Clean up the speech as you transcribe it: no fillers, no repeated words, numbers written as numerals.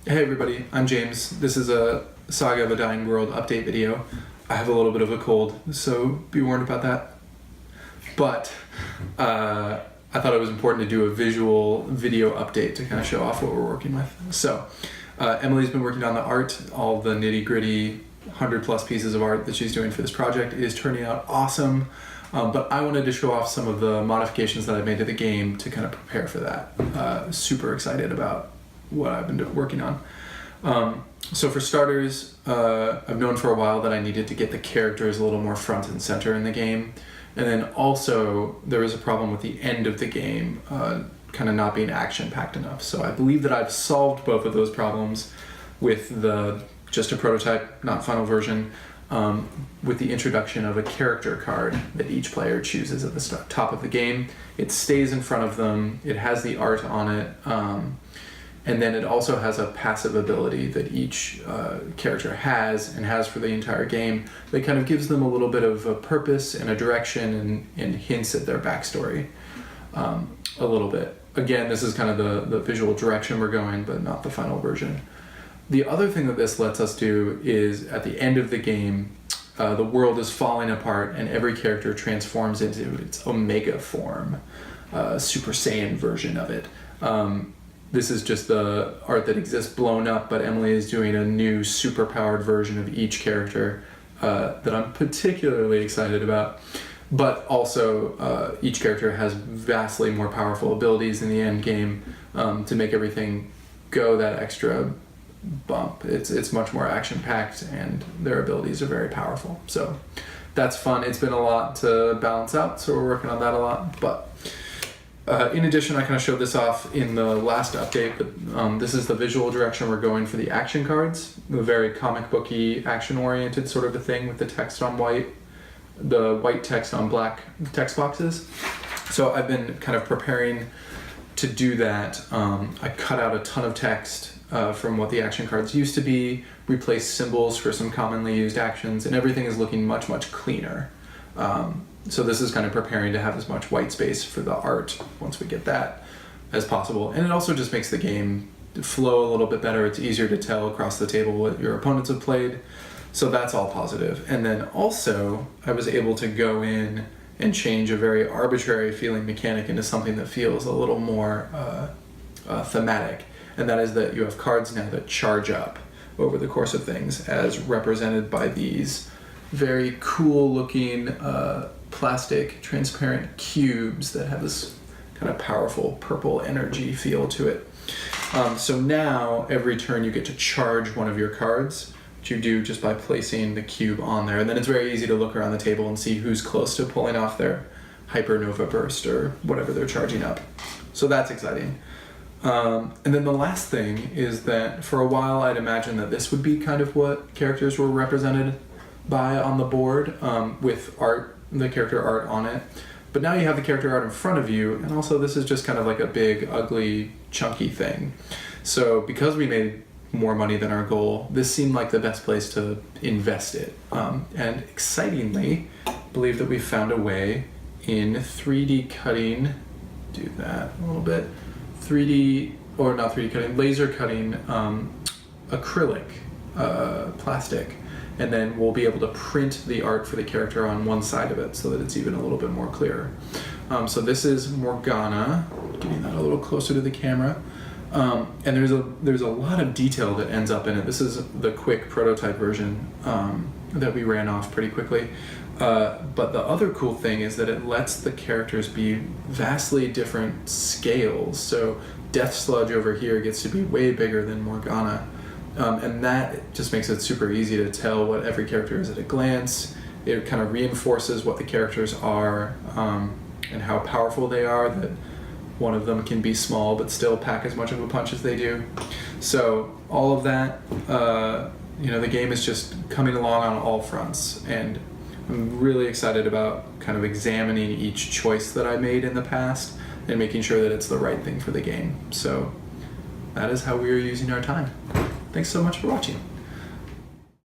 Hey everybody, I'm James. This is a Saga the Dying World update video. I have a little bit of a cold, so be warned about that. But I thought it was important to do a visual video update to kind of show off what we're working with. So Emily's been working on the art. All the nitty-gritty 100+ pieces of art that she's doing for this project is turning out awesome. But I wanted to show off some of the modifications that I've made to the game to kind of prepare for that. Super excited about what I've been working on. So for starters, I've known for a while that I needed to get the characters a little more front and center in the game. And then also there was a problem with the end of the game kind of not being action-packed enough. So I believe that I've solved both of those problems with just a prototype, not final version, with the introduction of a character card that each player chooses at the top of the game. It stays in front of them, it has the art on it, and then it also has a passive ability that each character has and has for the entire game that kind of gives them a little bit of a purpose and a direction and hints at their backstory a little bit. Again, this is kind of the visual direction we're going, but not the final version. The other thing that this lets us do is at the end of the game, the world is falling apart and every character transforms into its Omega form, Super Saiyan version of it. This is just the art that exists blown up, but Emily is doing a new super-powered version of each character that I'm particularly excited about. But also, each character has vastly more powerful abilities in the end game to make everything go that extra bump. It's much more action-packed, and their abilities are very powerful. So that's fun. It's been a lot to balance out, so we're working on that a lot. But in addition, I kind of showed this off in the last update, but this is the visual direction we're going for the action cards. The very comic booky, action-oriented sort of a thing with the text on white, the white text on black text boxes. So I've been kind of preparing to do that. I cut out a ton of text from what the action cards used to be, replaced symbols for some commonly used actions, and everything is looking much, much cleaner. So this is kind of preparing to have as much white space for the art once we get that as possible. And it also just makes the game flow a little bit better. It's easier to tell across the table what your opponents have played. So that's all positive. And then also I was able to go in and change a very arbitrary feeling mechanic into something that feels a little more thematic. And that is that you have cards now that charge up over the course of things, as represented by these very cool looking plastic transparent cubes that have this kind of powerful purple energy feel to it. So now every turn you get to charge one of your cards, which you do just by placing the cube on there. And then it's very easy to look around the table and see who's close to pulling off their hypernova burst or whatever they're charging up. So that's exciting. And then the last thing is that for a while I'd imagined that this would be kind of what characters were represented by on the board, with art, the character art on it. But now you have the character art in front of you, and also this is just kind of like a big, ugly, chunky thing. So because we made more money than our goal, this seemed like the best place to invest it. And excitingly, I believe that we found a way in 3D cutting, do that a little bit, laser cutting acrylic plastic. And then we'll be able to print the art for the character on one side of it so that it's even a little bit more clear. So this is Morgana, getting that a little closer to the camera. And there's a lot of detail that ends up in it. This is the quick prototype version that we ran off pretty quickly. But the other cool thing is that it lets the characters be vastly different scales. So Death Sludge over here gets to be way bigger than Morgana. And that just makes it super easy to tell what every character is at a glance. It kind of reinforces what the characters are and how powerful they are, that one of them can be small but still pack as much of a punch as they do. So all of that, the game is just coming along on all fronts, and I'm really excited about kind of examining each choice that I made in the past and making sure that it's the right thing for the game. So that is how we are using our time. Thanks so much for watching.